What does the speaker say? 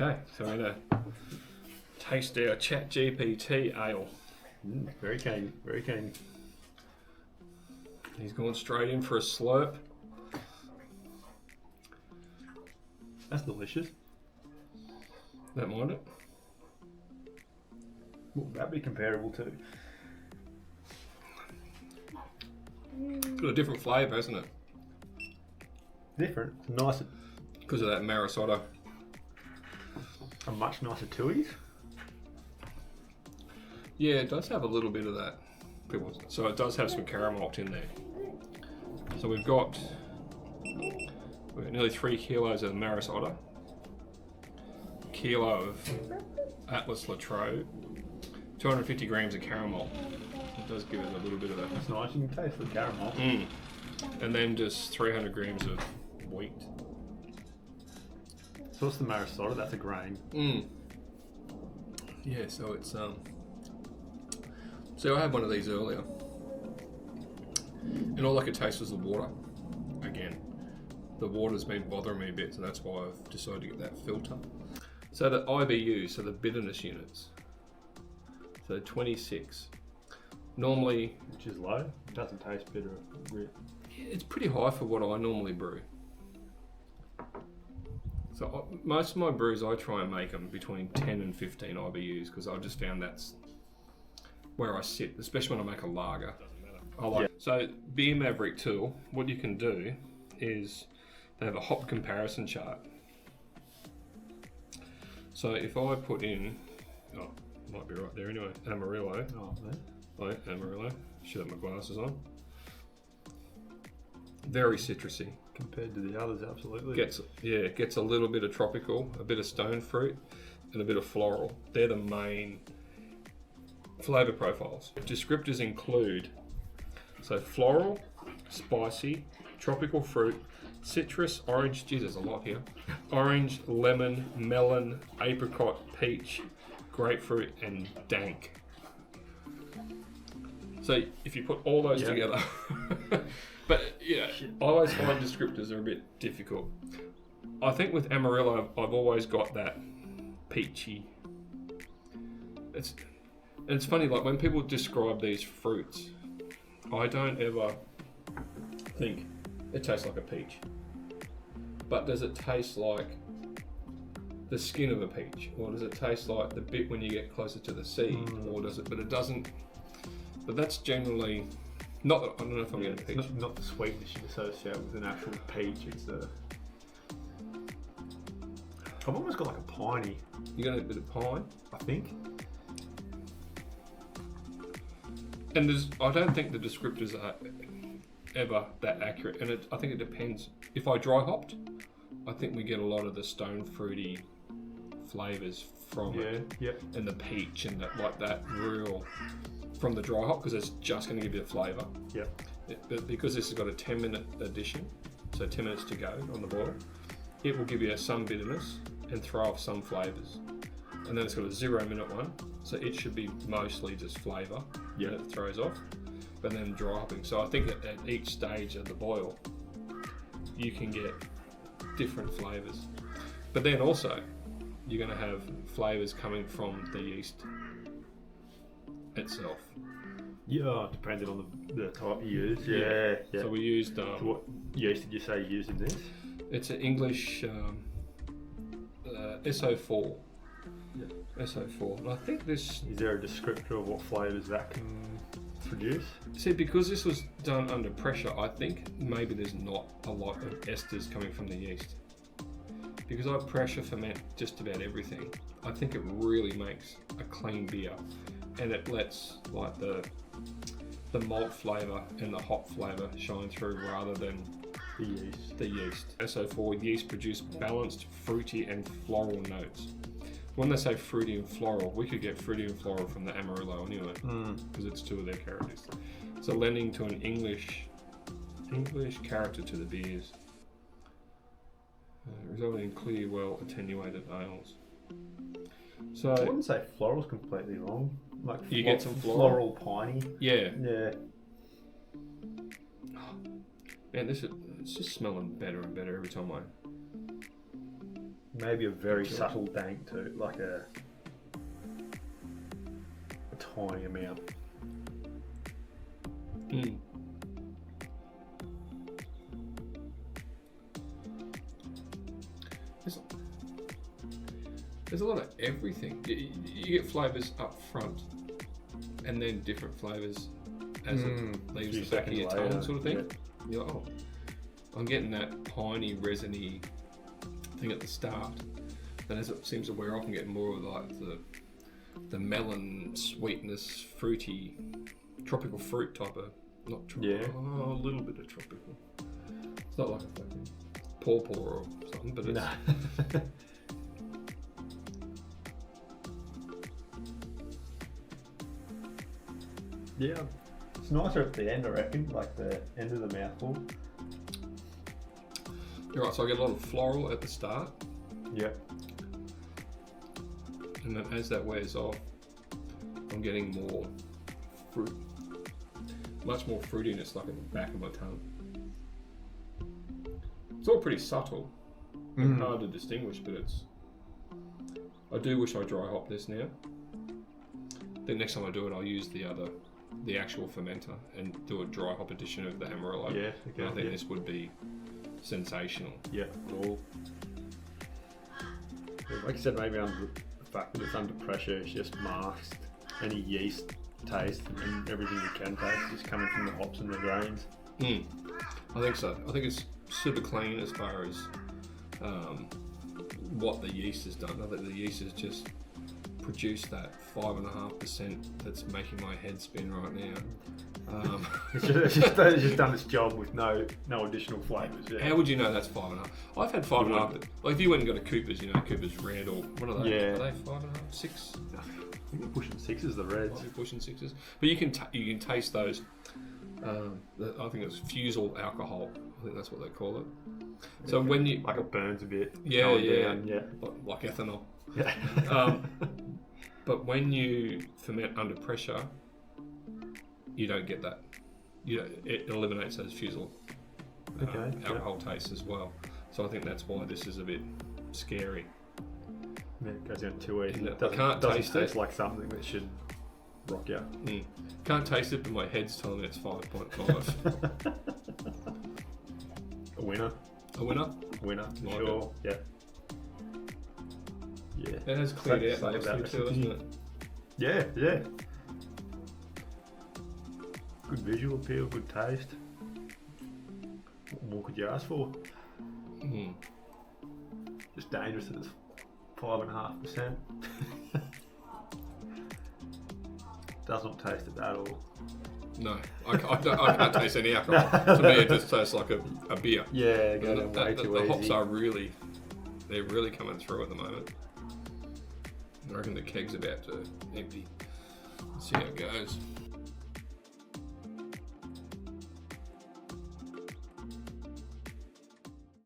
Okay, so we're going to taste our ChatGPT ale. Very keen, very keen. He's gone straight in for a slurp. That's delicious. Don't mind it. What would that be comparable to? It's got a different flavour, hasn't it? Different. It's nicer. Because of that Maris Otter. A much nicer Tui's. Yeah, it does have a little bit of that. So it does have some caramel malt in there. So we've got nearly 3 kilos of Maris Otter, a kilo of Atlas Latrobe, 250 grams of caramel. It does give it a little bit of that. That's nice. You can taste the caramel. And then just 300 grams of wheat. So what's the Maris Otter? That's a grain. Yeah, so it's So I had one of these earlier, and all I could taste was the water. Again, the water's been bothering me a bit, so that's why I've decided to get that filter. So the IBU, so the bitterness units, so 26. Normally, Which is low. It doesn't taste bitter. it's pretty high for what I normally brew. So most of my brews, I try and make them between 10 and 15 IBUs because I just found that's where I sit, especially when I make a lager. I like So Beer Maverick tool, what you can do is they have a hop comparison chart. So if I put in, might be right there anyway, Amarillo. Amarillo. Should have my glasses on. Very citrusy. Compared to the others, absolutely. Gets a little bit of tropical, a bit of stone fruit, and a bit of floral. They're the main flavour profiles. Descriptors include floral, spicy, tropical fruit, citrus, orange, geez, there's a lot here. Orange, lemon, melon, apricot, peach, grapefruit, and dank. So if you put all those together, but I always find descriptors are a bit difficult. I think with Amarillo, I've always got that peachy. It's funny, like when people describe these fruits, I don't ever think it tastes like a peach. But does it taste like the skin of a peach? Or does it taste like the bit when you get closer to the seed? Or does it, but it doesn't, but that's generally, not that, I don't know if I'm getting a peach. Not the sweetness you associate with an actual peach, it's the... I've almost got like a piney. You got a bit of pine? I think. And I don't think the descriptors are ever that accurate, and I think it depends. If I dry hopped, I think we get a lot of the stone fruity flavours from it, and the peach and that real from the dry hop, because it's just going to give you a flavour. But because this has got a 10-minute addition, so 10 minutes to go on the boil, it will give you some bitterness and throw off some flavours. And then it's got a 0-minute one, so it should be mostly just flavour that it throws off, but then dry hopping. So I think at each stage of the boil, you can get different flavours. But then also, you're going to have flavours coming from the yeast itself. Yeah, depending on the type you use. So we used... what yeast did you say you used in this? It's an English SO4. SO4. And I think this... Is there a descriptor of what flavours that can produce? See, because this was done under pressure, I think maybe there's not a lot of esters coming from the yeast. Because I pressure ferment just about everything, I think it really makes a clean beer. And it lets like the malt flavour and the hop flavour shine through rather than the yeast. SO4 yeast produce balanced, fruity and floral notes. When they say fruity and floral, we could get fruity and floral from the Amarillo anyway, because it's 2 of their characters. So lending to an English character to the beers, resulting in clear, well attenuated ales. So I wouldn't say floral's completely wrong. Like you get some floral piney. Yeah. Man, it's just smelling better and better every time Maybe a very Sure. subtle dank too, like a tiny amount. Mm. There's a lot of everything. You get flavours up front, and then different flavours as it leaves Few the back of your seconds tongue, later, sort of thing. yeah. You're like, oh, I'm getting that piney, resiny thing at the start. Then as it seems to wear off, I'm getting more of like the melon sweetness, fruity, tropical fruit type of, not tropical, Yeah. a little bit of tropical. It's not like a fucking pawpaw or something, but it's No. Yeah, it's nicer at the end, I reckon, like the end of the mouthful. you're right. So I get a lot of floral at the start, Yeah. and then as that wears off, I'm getting more fruit, much more fruitiness, like at the back of my tongue. It's all pretty subtle and hard to distinguish, but it's. I do wish I dry hop this now. I think next time I do it, I'll use the actual fermenter and do a dry hop edition of the Amarillo. Yeah, And okay. I think this would be sensational. Yeah, cool. Like you said, maybe under the fact that it's under pressure, it's just masked any yeast taste and everything you can taste is coming from the hops and the grains. I think so. I think it's super clean as far as what the yeast has done. I think the yeast has just produced that 5.5% that's making my head spin right now. It's just done its job with no additional flavours. Yeah. How would you know that's 5.5? I've had 5.5. Like if you went and got a Cooper's, Cooper's Red or what are they? Yeah. Are they 5.5, 6? I think they're pushing sixes, the reds. Might be pushing 6s. But you can taste those. I think it's fusel alcohol. I think that's what they call it. So when you Like it burns a bit. Yeah, going yeah. down, yeah. like ethanol. Yeah. But when you ferment under pressure, you don't get that. It eliminates those fusel alcohol tastes as well. So I think that's why this is a bit scary. Yeah, it goes down too easy. And It I can't taste taste it. like something that should rock you. Can't taste it, but my head's telling me it's 5.5. A winner. A winner? Winner, for Like sure. Yeah. Yeah. It has cleared Say out about nicely too, recipe. hasn't it? Yeah, yeah. Good visual appeal, good taste. What more could you ask for? Just dangerous that it's 5.5%. Does not taste it at all. No, I can't taste any alcohol. To me, it just tastes like a beer. Yeah, go down way too The easy. hops they're really coming through at the moment. I reckon the keg's about to empty. Let's see how it goes.